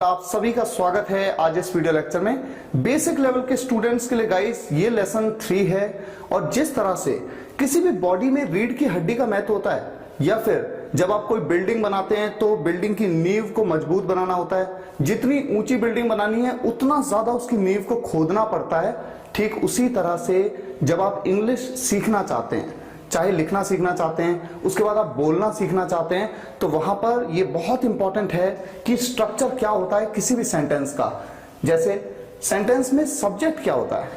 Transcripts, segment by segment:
आप सभी का स्वागत है आज इस वीडियो लेक्चर में। बेसिक लेवल के स्टूडेंट्स के लिए गाइस ये लेसन 3 है। और जिस तरह से किसी भी बॉडी में रीढ़ की हड्डी का महत्व होता है, या फिर जब आप कोई बिल्डिंग बनाते हैं तो बिल्डिंग की नींव को मजबूत बनाना होता है। जितनी ऊंची बिल्डिंग बनानी है उतना ज्यादा उसकी नींव को खोदना पड़ता है। ठीक उसी तरह से जब आप इंग्लिश सीखना चाहते हैं, चाहे लिखना सीखना चाहते हैं, उसके बाद आप बोलना सीखना चाहते हैं, तो वहां पर यह बहुत इंपॉर्टेंट है कि स्ट्रक्चर क्या होता है किसी भी सेंटेंस का। जैसे सेंटेंस में सब्जेक्ट क्या होता है।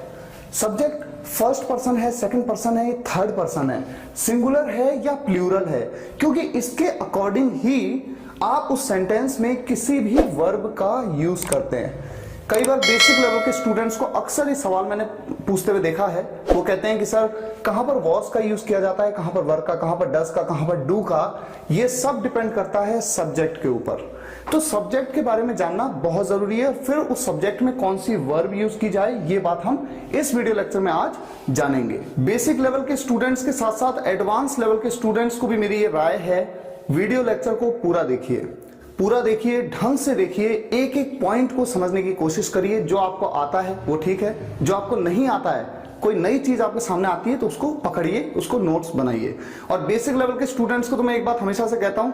सब्जेक्ट फर्स्ट पर्सन है, सेकंड पर्सन है, थर्ड पर्सन है, सिंगुलर है या प्लूरल है, क्योंकि इसके अकॉर्डिंग ही आप उस सेंटेंस में किसी भी वर्ब का यूज करते हैं। कई बार बेसिक लेवल के स्टूडेंट्स को अक्सर ये सवाल मैंने पूछते हुए देखा है। वो कहते हैं कि सर कहां पर वॉज का यूज किया जाता है, कहां पर वर्क का, कहां पर डज का, कहां पर डू का। ये सब डिपेंड करता है सब्जेक्ट के ऊपर। तो सब्जेक्ट के बारे में जानना बहुत जरूरी है। फिर उस सब्जेक्ट में कौन सी वर्ब यूज की जाए, ये बात हम इस वीडियो लेक्चर में आज जानेंगे। बेसिक लेवल के स्टूडेंट्स के साथ साथ एडवांस लेवल के स्टूडेंट्स को भी मेरी ये राय है, वीडियो लेक्चर को पूरा देखिए, ढंग से देखिए, एक एक पॉइंट को समझने की कोशिश करिए। जो आपको आता है वो ठीक है, जो आपको नहीं आता है, कोई नई चीज आपके सामने आती है तो उसको पकड़िए, उसको नोट्स बनाइए। और बेसिक लेवल के स्टूडेंट्स को तो मैं एक बात हमेशा से कहता हूं,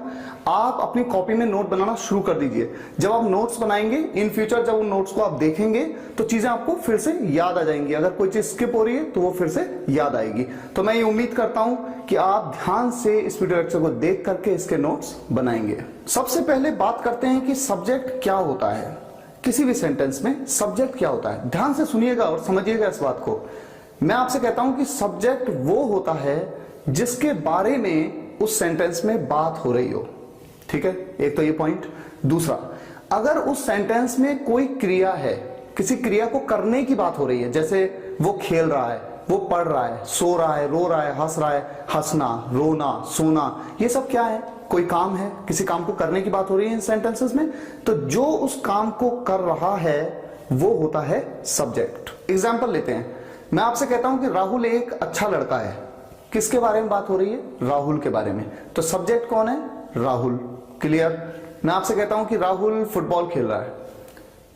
आप अपनी कॉपी में नोट बनाना शुरू कर दीजिए। जब आप नोट्स बनाएंगे, इन फ्यूचर जब उन नोट्स को आप देखेंगे तो चीजें आपको फिर से याद आ जाएंगी। अगर कोई चीज स्किप हो रही है तो वो फिर से याद आएगी। तो मैं ये उम्मीद करता हूं कि आप ध्यान से इस वीडियो लेक्चर को देख करके इसके नोट्स बनाएंगे। सबसे पहले बात करते हैं कि सब्जेक्ट क्या होता है। किसी भी सेंटेंस में सब्जेक्ट क्या होता है, ध्यान से सुनिएगा और समझिएगा इस बात को। मैं आपसे कहता हूं कि सब्जेक्ट वो होता है जिसके बारे में उस सेंटेंस में बात हो रही हो। ठीक है, एक तो ये पॉइंट। दूसरा, अगर उस सेंटेंस में कोई क्रिया है, किसी क्रिया को करने की बात हो रही है, जैसे वो खेल रहा है, वो पढ़ रहा है, सो रहा है, रो रहा है, हंस रहा है, हंसना, रोना, सोना, ये सब क्या है? कोई काम है, किसी काम को करने की बात हो रही है इन सेंटेंसेस में। तो जो उस काम को कर रहा है वो होता है सब्जेक्ट। एग्जाम्पल लेते हैं। मैं आपसे कहता हूं कि राहुल एक अच्छा लड़का है। किसके बारे में बात हो रही है? राहुल के बारे में। तो सब्जेक्ट कौन है? राहुल। क्लियर? मैं आपसे कहता हूं कि राहुल फुटबॉल खेल रहा है।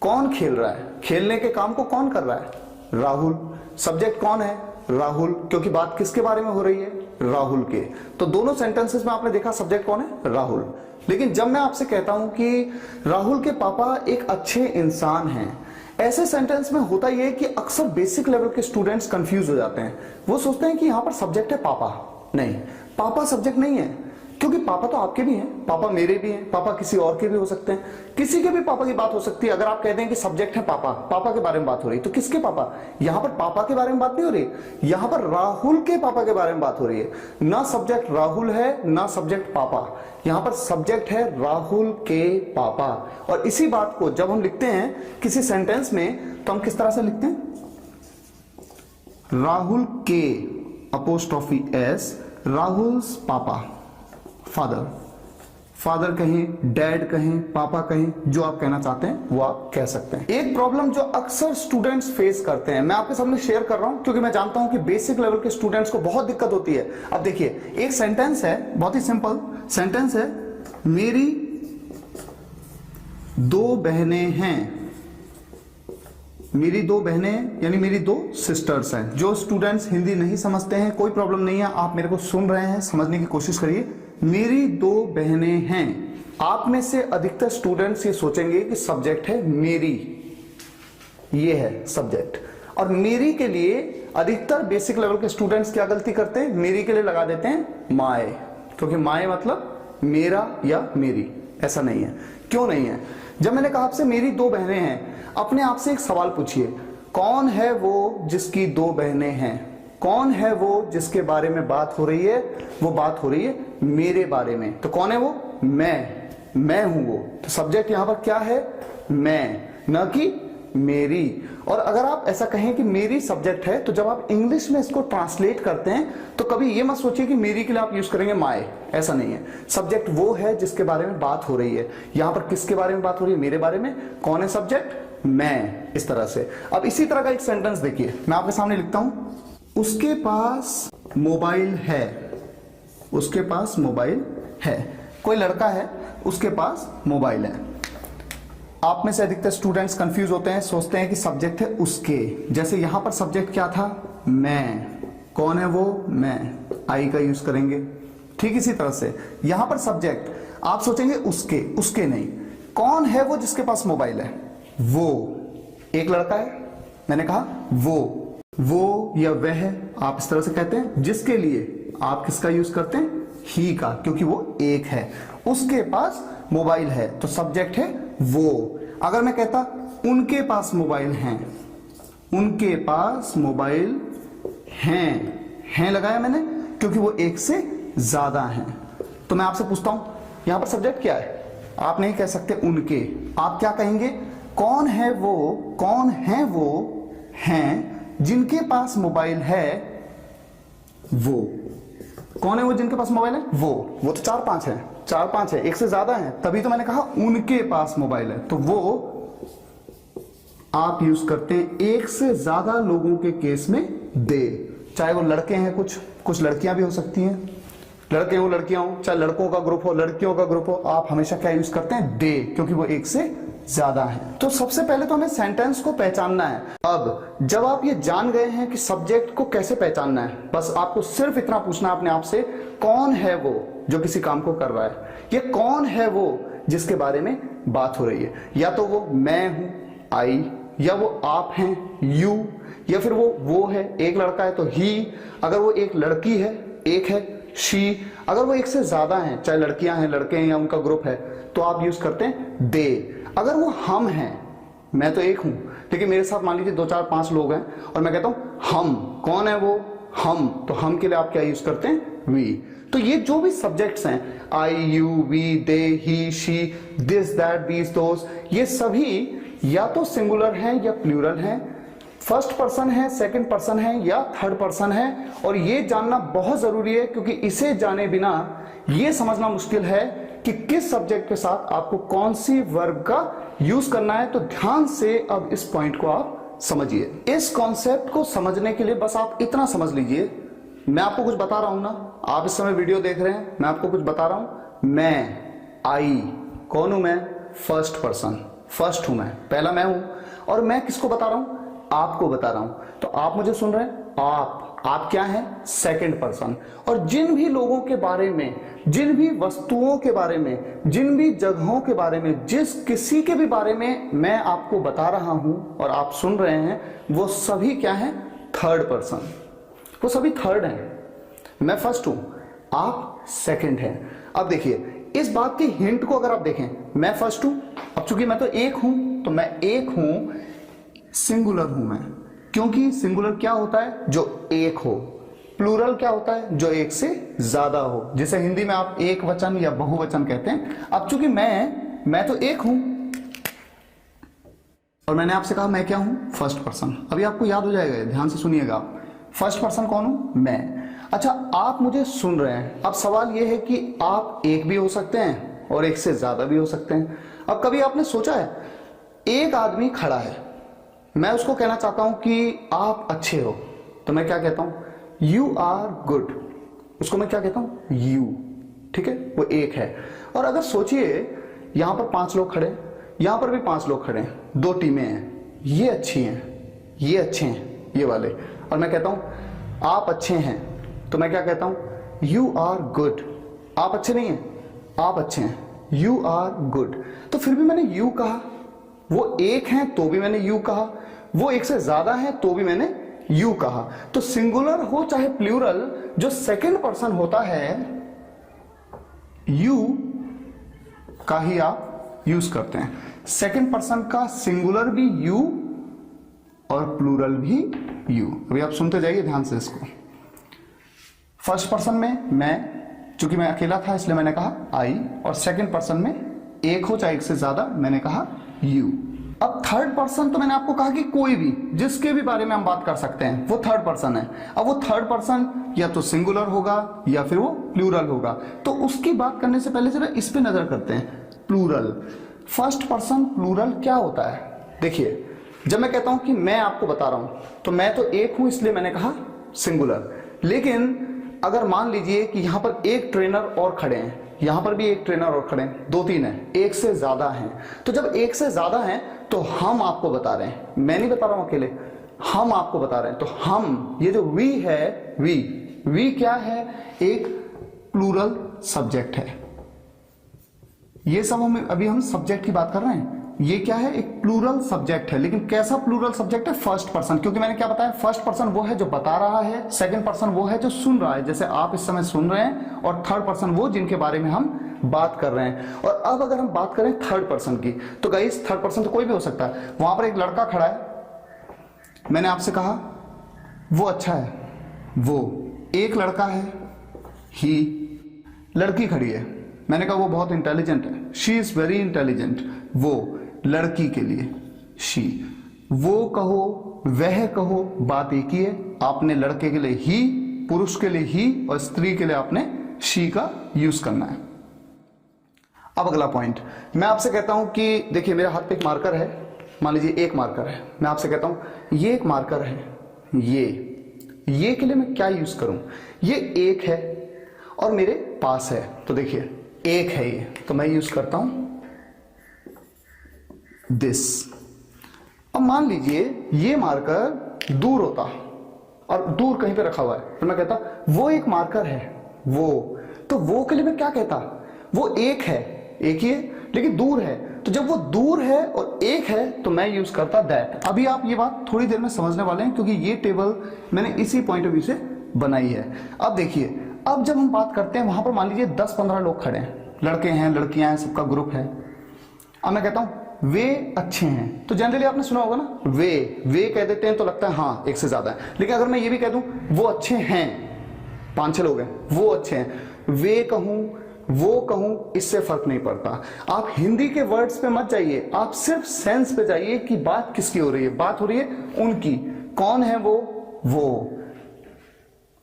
कौन खेल रहा है? खेलने के काम को कौन कर रहा है? राहुल। सब्जेक्ट कौन है? राहुल, क्योंकि बात किसके बारे में हो रही है? राहुल के। तो दोनों सेंटेंसेस में आपने देखा सब्जेक्ट कौन है? राहुल। लेकिन जब मैं आपसे कहता हूं कि राहुल के पापा एक अच्छे इंसान हैं, ऐसे सेंटेंस में होता यह है कि अक्सर बेसिक लेवल के स्टूडेंट्स कंफ्यूज हो जाते हैं। वो सोचते हैं कि यहां पर सब्जेक्ट है पापा। नहीं, पापा सब्जेक्ट नहीं है, क्योंकि पापा तो आपके भी हैं, पापा मेरे भी हैं, पापा किसी और के भी हो सकते हैं, किसी के भी पापा की बात हो सकती है। अगर आप कहते हैं कि सब्जेक्ट है पापा, पापा के बारे में बात हो रही है, तो किसके पापा? यहां पर पापा के बारे में बात नहीं हो रही, यहां पर राहुल के पापा के बारे में बात हो रही है। ना सब्जेक्ट राहुल है, ना सब्जेक्ट पापा, यहां पर सब्जेक्ट है राहुल के पापा। और इसी बात को जब हम लिखते हैं किसी सेंटेंस में तो हम किस तरह से लिखते हैं? राहुल के अपोस्ट्रोफी एस, राहुल्स पापा, फादर। फादर कहें, डैड कहें, पापा कहें, जो आप कहना चाहते हैं वो आप कह सकते हैं। एक प्रॉब्लम जो अक्सर स्टूडेंट्स फेस करते हैं, मैं आपके सामने शेयर कर रहा हूं क्योंकि मैं जानता हूं कि बेसिक लेवल के स्टूडेंट्स को बहुत दिक्कत होती है। अब देखिए, एक सेंटेंस है, बहुत ही सिंपल सेंटेंस है, मेरी 2 बहनें हैं। मेरी 2 बहनें यानी मेरी 2 सिस्टर्स हैं। जो स्टूडेंट्स हिंदी नहीं समझते हैं, कोई प्रॉब्लम नहीं है, आप मेरे को सुन रहे हैं, समझने की कोशिश करिए। मेरी 2 बहनें हैं। आप में से अधिकतर स्टूडेंट्स ये सोचेंगे कि सब्जेक्ट है मेरी, ये है सब्जेक्ट। और मेरी के लिए अधिकतर बेसिक लेवल के स्टूडेंट्स क्या गलती करते हैं? मेरी के लिए लगा देते हैं माय, क्योंकि माय मतलब मेरा या मेरी। ऐसा नहीं है। क्यों नहीं है? जब मैंने कहा आपसे मेरी 2 बहनें हैं, अपने आप से एक सवाल पूछिए, कौन है वो जिसकी 2 बहनें हैं? कौन है वो जिसके बारे में बात हो रही है? वो बात हो रही है मेरे बारे में। तो कौन है वो? मैं हूं वो। तो सब्जेक्ट यहां पर क्या है? मैं, न कि मेरी। और अगर आप ऐसा कहें कि मेरी सब्जेक्ट है, तो जब आप इंग्लिश में इसको ट्रांसलेट करते हैं तो कभी ये मत सोचिए कि मेरी के लिए आप यूज करेंगे माय। ऐसा नहीं है। सब्जेक्ट वो है जिसके बारे में बात हो रही है। यहां पर किसके बारे में बात हो रही है? मेरे बारे में। कौन है सब्जेक्ट? मैं। इस तरह से। अब इसी तरह का एक सेंटेंस देखिए, मैं आपके सामने लिखता हूं, उसके पास मोबाइल है। उसके पास मोबाइल है। कोई लड़का है, उसके पास मोबाइल है। आप में से अधिकतर स्टूडेंट्स कंफ्यूज होते हैं, सोचते हैं कि सब्जेक्ट है उसके। जैसे यहां पर सब्जेक्ट क्या था, मैं। कौन है वो, मैं। आई का यूज करेंगे। ठीक इसी तरह से यहां पर सब्जेक्ट आप सोचेंगे उसके, उसके नहीं। कौन है वो जिसके पास मोबाइल है, वो। एक लड़का है, मैंने कहा वो या वह आप इस तरह से कहते हैं। जिसके लिए आप किसका यूज करते हैं, ही का, क्योंकि वो एक है। उसके पास मोबाइल है तो सब्जेक्ट है वो। अगर मैं कहता उनके पास मोबाइल है, उनके पास मोबाइल हैं लगाया मैंने क्योंकि वो एक से ज्यादा हैं। तो मैं आपसे पूछता हूं यहां पर सब्जेक्ट क्या है, आप नहीं कह सकते उनके, आप क्या कहेंगे, कौन है वो, कौन है वो हैं जिनके पास मोबाइल है, वो। कौन है वो जिनके पास मोबाइल है, वो तो 4-5 है, 4-5 है, एक से ज्यादा है, तभी तो मैंने कहा उनके पास मोबाइल है। तो वो आप यूज करते हैं एक से ज्यादा लोगों के केस में दे, चाहे वो लड़के हैं, कुछ लड़कियां भी हो सकती हैं, लड़के हो लड़कियां हो, चाहे लड़कों का ग्रुप हो लड़कियों का ग्रुप हो, आप हमेशा क्या यूज करते हैं, दे, क्योंकि वो एक से ज्यादा है। तो सबसे पहले तो हमें सेंटेंस को पहचानना है। अब जब आप ये जान गए हैं कि सब्जेक्ट को कैसे पहचानना है, बस आपको सिर्फ इतना पूछना है अपने आप से, कौन है वो जो किसी काम को कर रहा है, ये कौन है वो जिसके बारे में बात हो रही है। या तो वो मैं हूं, आई, या वो आप हैं, यू, या फिर वो है, एक लड़का है तो ही, अगर वो एक लड़की है, एक है, शी, अगर वो एक से ज्यादा हैं, चाहे लड़कियां हैं, लड़के हैं, या उनका ग्रुप है, तो आप यूज करते हैं दे। अगर वो हम हैं, मैं तो एक हूं, लेकिन मेरे साथ मान लीजिए 2-4-5 लोग हैं और मैं कहता हूं हम, कौन है वो, हम, तो हम के लिए आप क्या यूज करते हैं, वी। तो ये जो भी सब्जेक्ट्स हैं, I, you, we, they, he, she, this, that, these, those, ये सभी या तो सिंगुलर हैं या प्लूरल हैं, फर्स्ट पर्सन है, सेकंड पर्सन है या थर्ड पर्सन है। और ये जानना बहुत जरूरी है क्योंकि इसे जाने बिना ये समझना मुश्किल है कि किस सब्जेक्ट के साथ आपको कौन सी वर्ब का यूज करना है। तो ध्यान से अब इस पॉइंट को आप समझिए। इस कॉन्सेप्ट को समझने के लिए बस आप इतना समझ लीजिए, मैं आपको कुछ बता रहा हूं ना, आप इस समय वीडियो देख रहे हैं, मैं आपको कुछ बता रहा हूं, मैं, आई, कौन हूं मैं, फर्स्ट पर्सन, फर्स्ट हूं मैं, पहला मैं हूं, और मैं किसको बता रहा हूं, आपको बता रहा हूं। तो आप मुझे सुन रहे हैं, आप क्या हैं, सेकंड पर्सन। और जिन भी लोगों के बारे में, जिन भी वस्तुओं के बारे में, जिन भी जगहों के बारे में, जिस किसी के भी बारे में मैं आपको बता रहा हूं और आप सुन रहे हैं, वो सभी क्या हैं, थर्ड पर्सन, वो सभी थर्ड हैं। मैं फर्स्ट हूं, आप सेकंड हैं। अब देखिए इस बात की हिंट को अगर आप देखें, मैं फर्स्ट हूं, अब चूंकि मैं तो एक हूं, तो मैं एक हूं, सिंगुलर हूं मैं, क्योंकि सिंगुलर क्या होता है, जो एक हो। प्लूरल क्या होता है, जो एक से ज्यादा हो, जिसे हिंदी में आप एक वचन या बहुवचन कहते हैं। अब चूंकि मैं तो एक हूं और मैंने आपसे कहा मैं क्या हूं, फर्स्ट पर्सन। अभी आपको याद हो जाएगा, ध्यान से सुनिएगा, फर्स्ट पर्सन कौन हूं, मैं। अच्छा, आप मुझे सुन रहे हैं। अब सवाल यह है कि आप एक भी हो सकते हैं और एक से ज्यादा भी हो सकते हैं। अब कभी आपने सोचा है, एक आदमी खड़ा है, मैं उसको कहना चाहता हूं कि आप अच्छे हो, तो मैं क्या कहता हूं, यू आर गुड। उसको मैं क्या कहता हूं, यू, ठीक है, वो एक है। और अगर सोचिए यहां पर 5 लोग खड़े, यहां पर भी 5 लोग खड़े हैं, 2 टीमें हैं, ये अच्छी हैं, ये अच्छे हैं, ये वाले, और मैं कहता हूं आप अच्छे हैं, तो मैं क्या कहता हूं, यू आर गुड। आप अच्छे नहीं हैं, आप अच्छे हैं, यू आर गुड। तो फिर भी मैंने यू कहा, वो एक हैं तो भी मैंने यू कहा, वो एक से ज्यादा है तो भी मैंने यू कहा। तो सिंगुलर हो चाहे प्लूरल, जो सेकंड पर्सन होता है, यू का ही आप यूज करते हैं। सेकंड पर्सन का सिंगुलर भी यू और प्लूरल भी यू। अभी आप सुनते जाइए ध्यान से इसको। फर्स्ट पर्सन में मैं, चूंकि मैं अकेला था इसलिए मैंने कहा आई, और सेकंड पर्सन में एक हो चाहे एक से ज्यादा, मैंने कहा यू। अब थर्ड पर्सन तो मैंने आपको कहा कि कोई भी, जिसके भी बारे में हम बात कर सकते हैं, वो थर्ड पर्सन है। अब वो थर्ड पर्सन या तो सिंगुलर होगा या फिर वो प्लूरल होगा। तो उसकी बात करने से पहले जरा इस पे नजर करते हैं, प्लूरल। फर्स्ट पर्सन प्लूरल क्या होता है, देखिए जब मैं कहता हूं कि मैं आपको बता रहा हूं, तो मैं तो एक हूं इसलिए मैंने कहा सिंगुलर, लेकिन अगर मान लीजिए कि यहां पर एक ट्रेनर और खड़े हैं, यहां पर भी एक ट्रेनर और खड़े हैं, 2-3 हैं, एक से ज्यादा हैं, तो जब एक से ज्यादा हैं तो हम आपको बता रहे हैं, मैं नहीं बता रहा हूं अकेले, हम आपको बता रहे हैं। तो हम, ये जो वी है, वी क्या है? एक प्लूरल सब्जेक्ट है। ये सब हम सब्जेक्ट की बात कर रहे हैं। ये क्या है? एक प्लूरल सब्जेक्ट है। लेकिन कैसा प्लूरल सब्जेक्ट है? फर्स्ट पर्सन, क्योंकि मैंने क्या बताया, फर्स्ट पर्सन वो है जो बता रहा है, सेकंड पर्सन वो है जो सुन रहा है, जैसे आप इस समय सुन रहे हैं, और थर्ड पर्सन वो जिनके बारे में हम बात कर रहे हैं। और अब अगर हम बात करें थर्ड पर्सन की, तो गाइस थर्ड पर्सन तो कोई भी हो सकता है। वहां पर एक लड़का खड़ा है, मैंने आपसे कहा वो अच्छा है, वो एक लड़का है, ही, लड़की खड़ी है, मैंने कहा वो बहुत इंटेलिजेंट है, शी इज वेरी इंटेलिजेंट, वो लड़की के लिए शी, वो कहो वह कहो, बात एक ही है। आपने लड़के के लिए ही, पुरुष के लिए ही, और स्त्री के लिए आपने शी का यूज करना है। अब अगला पॉइंट, मैं आपसे कहता हूं कि देखिए मेरे हाथ पे एक मार्कर है, मान लीजिए एक मार्कर है, मैं आपसे कहता हूं ये एक मार्कर है, ये के लिए मैं क्या यूज करूं? ये एक है और मेरे पास है, तो देखिए एक है ये, तो मैं यूज करता हूं दिस। अब मान लीजिए ये मार्कर दूर होता और दूर कहीं पे रखा हुआ है, तो मैं कहता वो एक मार्कर है, वो, तो वो के लिए मैं क्या कहता? वो एक है, एक ही है लेकिन दूर है, तो जब वो दूर है और एक है तो मैं यूज करता दैट। अभी आप ये बात थोड़ी देर में समझने वाले हैं, क्योंकि ये टेबल मैंने इसी पॉइंट ऑफ व्यू से बनाई है। अब देखिए, अब जब हम बात करते हैं, वहां पर मान लीजिए 10-15 लोग खड़े हैं, लड़के हैं, लड़कियां हैं, सबका ग्रुप है। अब मैं कहता हूं वे अच्छे हैं, तो जनरली आपने सुना होगा ना, वे कह देते हैं तो लगता है हाँ एक से ज्यादा है। लेकिन अगर मैं ये भी कह दूं वो अच्छे हैं, 5-6 लोग हैं, वो अच्छे हैं, वे कहूं, वो कहूं, इससे फर्क नहीं पड़ता। आप हिंदी के वर्ड्स पे मत जाइए, आप सिर्फ सेंस पे जाइए कि बात किसकी हो रही है। बात हो रही है उनकी। कौन है वो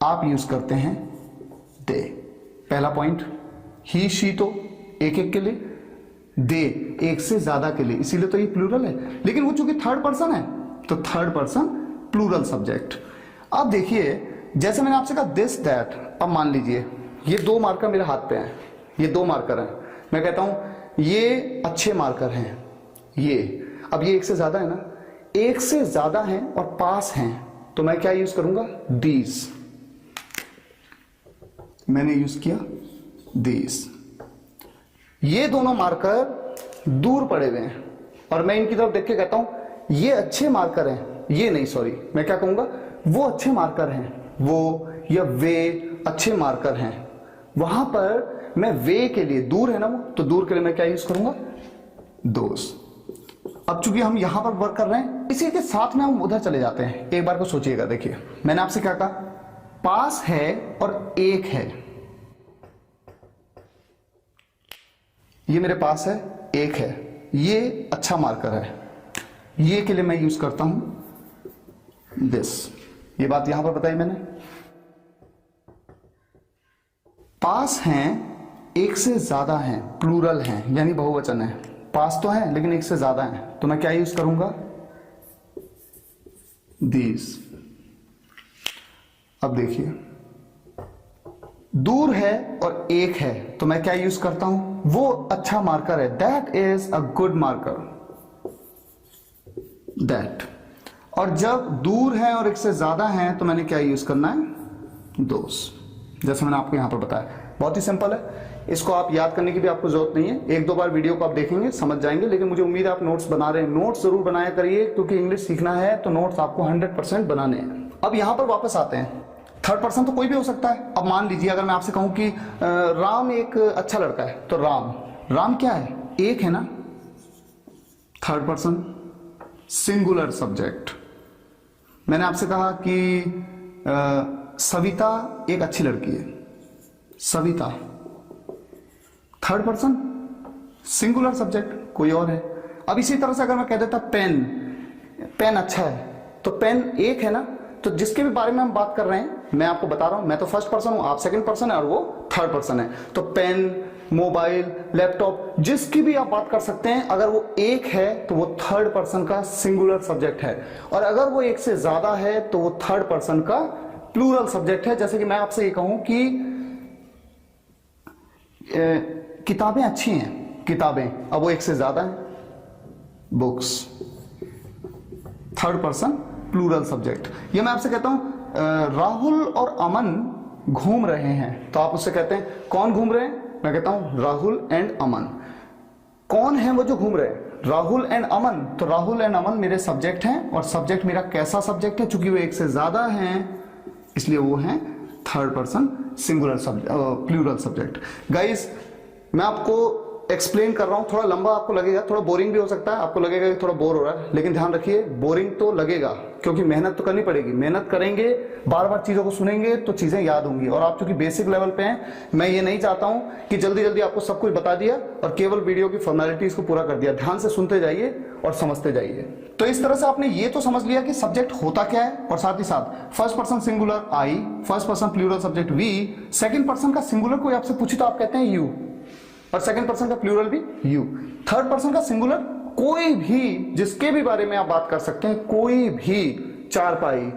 आप यूज करते हैं दे। पहला पॉइंट, ही शी तो एक एक के लिए, दे एक से ज्यादा के लिए, इसीलिए तो ये प्लूरल है। लेकिन वो चूंकि थर्ड पर्सन है तो थर्ड पर्सन प्लूरल सब्जेक्ट। अब देखिए, जैसे मैंने आपसे कहा दिस दैट, अब मान लीजिए ये 2 मार्कर मेरे हाथ पे हैं, ये 2 मार्कर हैं, मैं कहता हूं ये अच्छे मार्कर हैं, ये, अब ये एक से ज्यादा है ना, एक से ज्यादा हैं और पास हैं, तो मैं क्या यूज करूंगा? दीज। मैंने यूज किया दीज। ये दोनों मार्कर दूर पड़े हुए हैं और मैं इनकी तरफ देख के कहता हूं ये अच्छे मार्कर हैं, ये नहीं, सॉरी, मैं क्या कहूंगा? वो अच्छे मार्कर हैं, वो या वे अच्छे मार्कर हैं। वहां पर मैं वे के लिए, दूर है ना वो, तो दूर के लिए मैं क्या यूज करूंगा? दोस। अब चूंकि हम यहां पर वर्क कर रहे हैं, इसी के साथ में हम उधर चले जाते हैं। एक बार को सोचिएगा, देखिए मैंने आपसे क्या कहा, पास है और एक है, ये मेरे पास है, एक है, ये अच्छा मार्कर है, ये के लिए मैं यूज करता हूं दिस। ये बात यहां पर बताई मैंने। पास हैं, एक से ज्यादा हैं, प्लूरल हैं, यानी बहुवचन है, पास तो है लेकिन एक से ज्यादा है, तो मैं क्या यूज करूंगा? दीज। अब देखिए, दूर है और एक है, तो मैं क्या यूज करता हूं? वो अच्छा मार्कर है, that is a good marker, that. और जब दूर है और एक से ज्यादा है तो मैंने क्या यूज करना है? दोस। जैसे मैंने आपको यहां पर बताया, बहुत ही सिंपल है, इसको आप याद करने की भी आपको जरूरत नहीं है। 1-2 बार वीडियो को आप देखेंगे, समझ जाएंगे। लेकिन मुझे उम्मीद है आप नोट्स बना रहे हैं, नोट्स जरूर बनाया करिए, क्योंकि इंग्लिश सीखना है तो नोट्स आपको 100% बनाने हैं। अब यहां पर वापस आते हैं, थर्ड पर्सन तो कोई भी हो सकता है। अब मान लीजिए अगर मैं आपसे कहूं कि राम एक अच्छा लड़का है, तो राम क्या है? एक है ना, थर्ड पर्सन सिंगुलर सब्जेक्ट। मैंने आपसे कहा कि सविता एक अच्छी लड़की है, Savita, third person singular subject, कोई और है। अब इसी तरह से अगर मैं कह देता पेन अच्छा है, तो पेन एक है ना, तो जिसके भी बारे में हम बात कर रहे हैं, मैं आपको बता रहा हूं, मैं तो फर्स्ट पर्सन हूं, आप सेकंड पर्सन है और वो थर्ड पर्सन है। तो पेन, मोबाइल, लैपटॉप, जिसकी भी आप बात कर सकते हैं, अगर वो एक है तो वो थर्ड पर्सन का सिंगुलर सब्जेक्ट है, और अगर वो एक से ज्यादा है तो वो थर्ड पर्सन का प्लूरल सब्जेक्ट है। जैसे कि मैं आपसे ये कहूं कि किताबें अच्छी हैं, किताबें, अब वो एक से ज्यादा है, books, third person plural subject. ये मैं आपसे कहता हूं राहुल और अमन घूम रहे हैं, तो आप उससे कहते हैं कौन घूम रहे हैं, मैं कहता हूं राहुल एंड अमन। कौन है वो जो घूम रहे हैं, राहुल एंड अमन, तो राहुल एंड अमन मेरे सब्जेक्ट हैं, और सब्जेक्ट मेरा कैसा सब्जेक्ट है, चूंकि वो एक से ज्यादा हैं इसलिए वो है third person singular plural subject. Guys मैं आपको एक्सप्लेन कर रहा हूं, थोड़ा लंबा आपको लगेगा, थोड़ा बोरिंग भी हो सकता है, आपको लगेगा कि थोड़ा बोर हो रहा है, लेकिन ध्यान रखिए बोरिंग तो लगेगा क्योंकि मेहनत तो करनी पड़ेगी। मेहनत करेंगे, बार बार चीजों को सुनेंगे तो चीजें याद होंगी। और आप चूंकि बेसिक लेवल पे हैं, मैं ये नहीं चाहता हूं कि जल्दी जल्दी आपको सब कुछ बता दिया और केवल वीडियो की फॉर्मेलिटीज को पूरा कर दिया। ध्यान से सुनते जाइए और समझते जाइए। तो इस तरह से आपने ये तो समझ लिया कि सब्जेक्ट होता क्या है, और साथ ही साथ first person singular I, first person plural subject we, second person का सिंगुलर कोई आपसे पूछे तो आप कहते हैं यू, और सेकंड पर्सन का प्लूरल भी यू। थर्ड पर्सन का सिंगुलर कोई भी, जिसके भी बारे में आप बात कर सकते हैं, कोई भी, चारपाई,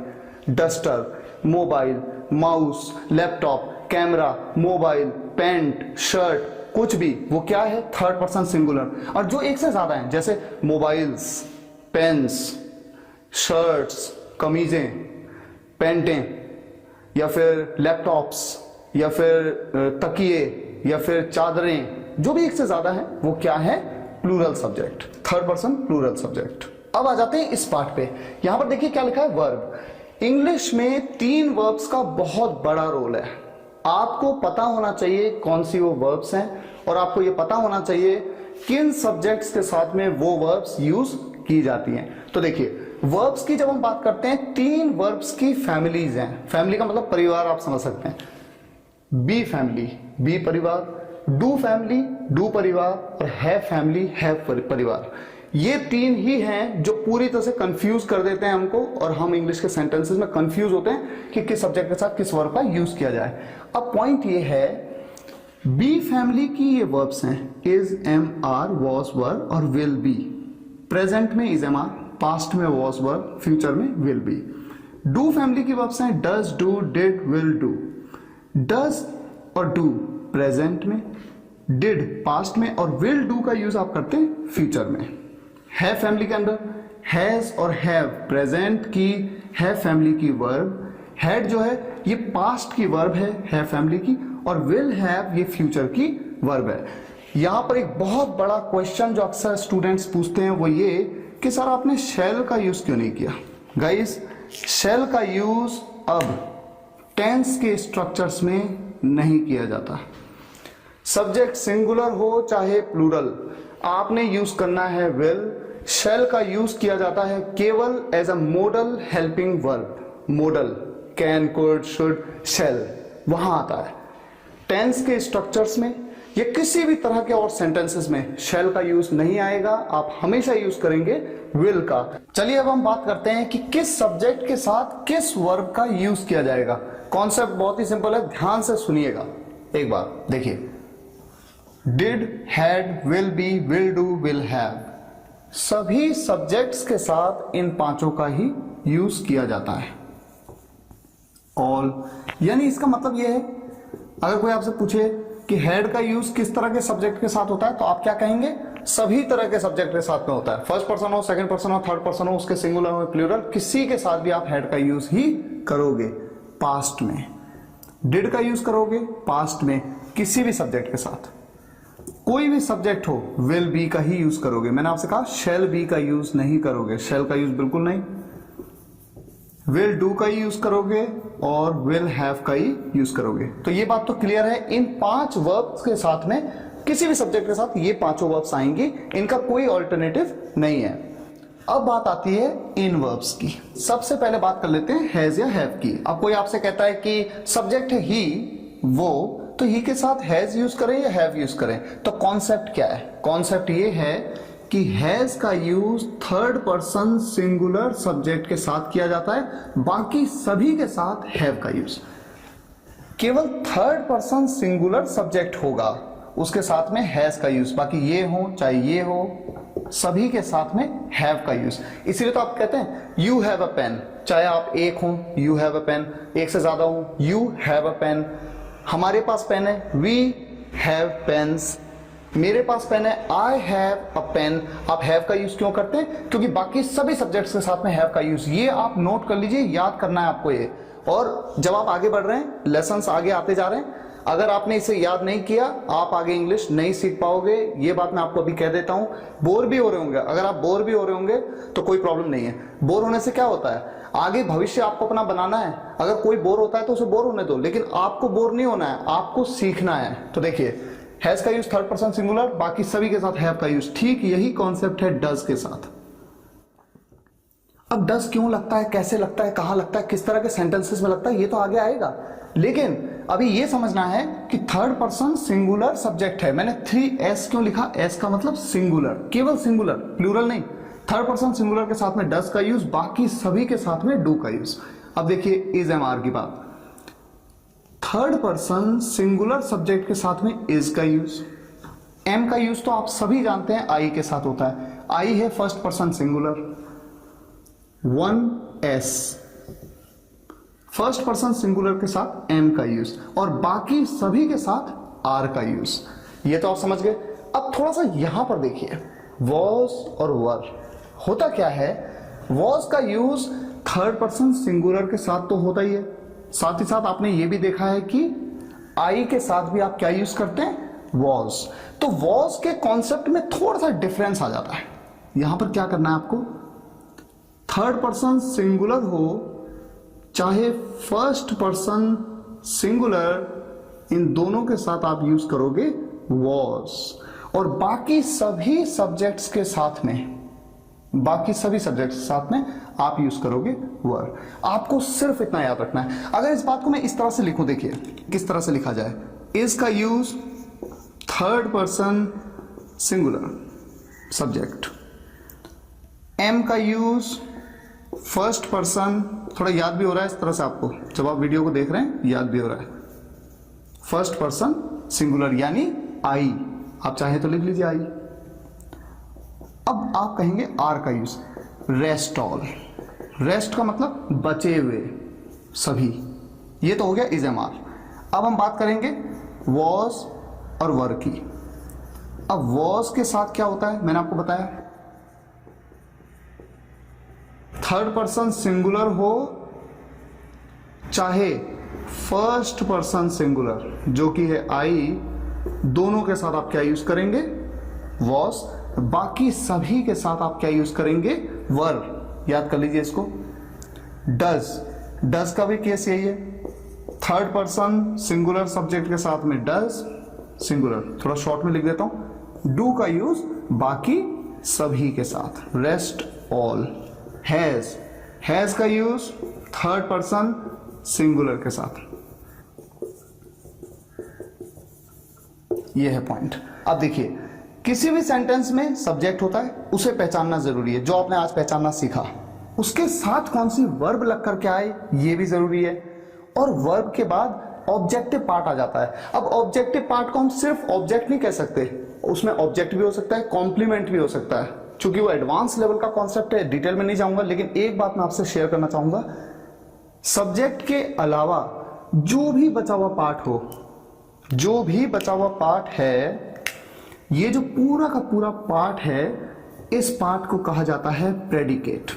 duster, mobile, mouse, laptop, camera, mobile, pant, shirt, कुछ भी, वो क्या है, थर्ड पर्सन सिंगुलर। और जो एक से ज्यादा है, जैसे मोबाइल्स, पेन्स, शर्ट्स, कमीजें, पैंटें, या फिर लैपटॉप्स, या फिर तकिए, या फिर चादरें, जो भी एक से ज्यादा है वो क्या है, plural subject, third person plural subject. अब आ जाते हैं इस पार्ट पे। यहां पर देखिए क्या लिखा है, वर्ब। इंग्लिश में 3 वर्ब्स का बहुत बड़ा रोल है। आपको पता होना चाहिए कौन सी वो वर्ब्स हैं, और आपको ये पता होना चाहिए किन सब्जेक्ट्स के साथ में वो वर्ब्स यूज की जाती हैं। तो देखिए वर्ब्स की जब हम बात करते हैं, 3 वर्ब्स की फैमिलीज हैं। फैमिली का मतलब परिवार, आप समझ सकते हैं। बी फैमिली, बी परिवार, डू फैमिली, डू परिवार, और हैव फैमिली, हैव परिवार। ये 3 ही हैं जो पूरी तरह से कंफ्यूज कर देते हैं हमको, और हम इंग्लिश के सेंटेंसेस में कंफ्यूज होते हैं कि किस सब्जेक्ट के साथ किस वर्ब का यूज किया जाए। अब पॉइंट ये है, बी फैमिली की ये वर्ब्स हैं इज, एम, आर, वॉज, वर और विल बी। प्रेजेंट में इज, एम, आर, पास्ट में वॉज, वर, फ्यूचर में विल बी। डू फैमिली की वर्ब्स हैं does, do, did, will do. Does और डू प्रेजेंट में, डिड पास्ट में, और विल डू का यूज आप करते हैं फ्यूचर में। हैव फैमिली के अंदर हैज और हैव प्रेजेंट की हैव फैमिली की वर्ब, हैड जो है ये पास्ट की वर्ब है हैव फैमिली की, और विल हैव ये फ्यूचर की वर्ब है। यहां पर एक बहुत बड़ा क्वेश्चन जो अक्सर स्टूडेंट्स पूछते हैं वो ये कि सर आपने शैल का यूज क्यों नहीं किया। गाइस शैल का यूज अब टेंस के स्ट्रक्चर्स में नहीं किया जाता। सब्जेक्ट सिंगुलर हो चाहे प्लूरल, आपने यूज करना है विल। शैल का यूज किया जाता है केवल as a modal helping verb. Modal can, could, should, shall वहां आता है। टेंस के स्ट्रक्चर्स में या किसी भी तरह के और सेंटेंसेस में शैल का यूज नहीं आएगा, आप हमेशा यूज करेंगे विल का। चलिए अब हम बात करते हैं कि किस सब्जेक्ट के साथ किस वर्ब का यूज किया जाएगा। कॉन्सेप्ट बहुत ही सिंपल है, ध्यान से सुनिएगा एक बार। देखिए did, had, will be, will do, will have, सभी सब्जेक्ट्स के साथ इन 5 का ही यूज किया जाता है। ऑल, यानी इसका मतलब यह है अगर कोई आपसे पूछे कि हैड का यूज किस तरह के सब्जेक्ट के साथ होता है, तो आप क्या कहेंगे, सभी तरह के सब्जेक्ट के साथ में होता है। फर्स्ट पर्सन हो, सेकंड पर्सन हो, थर्ड पर्सन हो, उसके सिंगुलर हो, प्लूरल, किसी के साथ भी आप हैड का यूज ही करोगे। पास्ट में डिड का यूज करोगे, पास्ट में किसी भी सब्जेक्ट के साथ। कोई भी सब्जेक्ट हो विल बी का ही यूज करोगे। मैंने आपसे कहा शैल बी का यूज नहीं करोगे, शैल का यूज बिल्कुल नहीं। विल डू का ही यूज करोगे और विल हैव का ही यूज करोगे। तो ये बात तो क्लियर है, इन 5 वर्ब्स के साथ में किसी भी सब्जेक्ट के साथ ये 5 वर्ब्स आएंगी, इनका कोई ऑल्टरनेटिव नहीं है। अब बात आती है इन वर्ब्स की। सबसे पहले बात कर लेते हैं हैज या हैव की। अब कोई आपसे कहता है कि सब्जेक्ट है ही, वो, तो ही के साथ हैज यूज करें या हैव यूज करें, तो कॉन्सेप्ट क्या है? कॉन्सेप्ट ये है कि हैज का use third person singular subject के साथ किया जाता है, बाकी सभी के साथ हैव का यूज। केवल थर्ड पर्सन सिंगुलर सब्जेक्ट होगा उसके साथ में हैज का यूज, बाकी ये हो चाहे ये हो सभी के साथ में हैव का यूज। इसीलिए तो आप कहते हैं यू हैव अ पेन, चाहे आप एक हो यू हैव अ पेन, एक से ज्यादा हो यू हैव अ पेन, हमारे पास पेन है वी हैव पेन्स, मेरे पास पेन है आई हैव अ पेन। आप हैव का यूज क्यों करते हैं? क्योंकि बाकी सभी सब्जेक्ट्स के साथ में हैव का यूज, ये आप नोट कर लीजिए, याद करना है आपको ये। और जब आप आगे बढ़ रहे हैं, लेसन्स आगे आते जा रहे हैं, अगर आपने इसे याद नहीं किया आप आगे इंग्लिश नहीं सीख पाओगे, ये बात मैं आपको अभी कह देता हूं। बोर भी हो रहे होंगे, अगर आप बोर भी हो रहे होंगे तो कोई प्रॉब्लम नहीं है। बोर होने से क्या होता है, आगे भविष्य आपको अपना बनाना है। अगर कोई बोर होता है तो उसे बोर होने दो, लेकिन आपको बोर नहीं होना है, आपको सीखना है। तो देखिए हैज का यूज थर्ड पर्सन सिंगुलर, बाकी सभी के साथ हैव का यूज। ठीक यही कॉन्सेप्ट है डज के साथ। अब डज क्यों लगता है, कैसे लगता है, कहां लगता है, किस तरह के सेंटेंसेस में लगता है, ये तो आगे आएगा। लेकिन अभी ये समझना है कि थर्ड पर्सन सिंगुलर सब्जेक्ट है। मैंने 3s क्यों लिखा? s का मतलब सिंगुलर, केवल सिंगुलर, प्लूरल नहीं। थर्ड पर्सन सिंगुलर के साथ में डज का यूज, बाकी सभी के साथ में डू का यूज। अब देखिए इज एम आर की बात, थर्ड पर्सन सिंगुलर सब्जेक्ट के साथ में इज का यूज। एम का यूज तो आप सभी जानते हैं आई के साथ होता है। आई है first person singular, 1s first person singular के साथ एम का यूज, और बाकी सभी के साथ आर का यूज। ये तो आप समझ गए। अब थोड़ा सा यहां पर देखिए, वॉज और वर होता क्या है। वॉज का यूज थर्ड पर्सन सिंगुलर के साथ तो होता ही है, साथ ही साथ आपने ये भी देखा है कि आई के साथ भी आप क्या यूज करते हैं, वॉज। तो वॉज के कॉन्सेप्ट में थोड़ा सा डिफरेंस आ जाता है। यहां पर क्या करना है आपको, थर्ड पर्सन सिंगुलर हो चाहे फर्स्ट पर्सन सिंगुलर, इन दोनों के साथ आप यूज करोगे वॉज, और बाकी सभी सब्जेक्ट्स के साथ में, बाकी सभी सब्जेक्ट्स के साथ में आप यूज करोगे वर। आपको सिर्फ इतना याद रखना है। अगर इस बात को मैं इस तरह से लिखूं, देखिए किस तरह से लिखा जाए, इज का use third person singular subject, am का यूज फर्स्ट पर्सन, थोड़ा याद भी हो रहा है इस तरह से आपको, जब आप वीडियो को देख रहे हैं याद भी हो रहा है, फर्स्ट पर्सन सिंगुलर यानी आई, आप चाहे तो लिख लीजिए आई। अब आप कहेंगे आर का यूज, रेस्ट ऑल, रेस्ट का मतलब बचे हुए सभी, ये तो हो गया इज एम आर। अब हम बात करेंगे वॉज और वर की। अब वॉज के साथ क्या होता है, मैंने आपको बताया, थर्ड पर्सन सिंगुलर हो चाहे फर्स्ट पर्सन सिंगुलर जो कि है आई, दोनों के साथ आप क्या यूज करेंगे, वॉज। बाकी सभी के साथ आप क्या यूज करेंगे, वर। याद कर लीजिए इसको। डज, डज का भी केस यही है, थर्ड पर्सन सिंगुलर सब्जेक्ट के साथ में डज सिंगुलर, थोड़ा शॉर्ट में लिख देता हूं, डू का यूज बाकी सभी के साथ, रेस्ट ऑल। हैज, हैज का यूज थर्ड पर्सन सिंगुलर के साथ। यह है पॉइंट। अब देखिए किसी भी सेंटेंस में सब्जेक्ट होता है, उसे पहचानना जरूरी है, जो आपने आज पहचानना सीखा। उसके साथ कौन सी वर्ब लग करके आए ये भी जरूरी है, और वर्ब के बाद ऑब्जेक्टिव पार्ट आ जाता है। अब ऑब्जेक्टिव पार्ट को हम सिर्फ ऑब्जेक्ट नहीं कह सकते, उसमें ऑब्जेक्ट भी हो सकता है, कॉम्प्लीमेंट भी हो सकता है। चूंकि वो एडवांस लेवल का कॉन्सेप्ट है, डिटेल में नहीं जाऊंगा, लेकिन एक बात मैं आपसे शेयर करना चाहूंगा, सब्जेक्ट के अलावा जो भी बचा हुआ पार्ट हो, जो भी बचा हुआ पार्ट है, ये जो पूरा का पूरा पार्ट है, इस पार्ट को कहा जाता है प्रेडिकेट।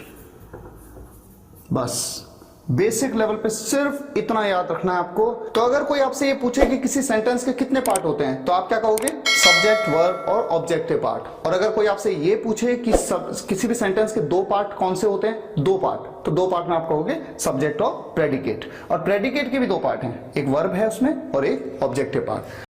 बस बेसिक लेवल पे सिर्फ इतना याद रखना है आपको। तो अगर कोई आपसे ये पूछे कि किसी सेंटेंस के कितने पार्ट होते हैं, तो आप क्या कहोगे, सब्जेक्ट, वर्ब और ऑब्जेक्टिव पार्ट। और अगर कोई आपसे ये पूछे कि किसी भी सेंटेंस के दो पार्ट कौन से होते हैं, दो पार्ट, तो दो पार्ट में आप कहोगे सब्जेक्ट और प्रेडिकेट। और प्रेडिकेट के भी दो पार्ट हैं, एक वर्ब है उसमें और एक ऑब्जेक्टिव पार्ट।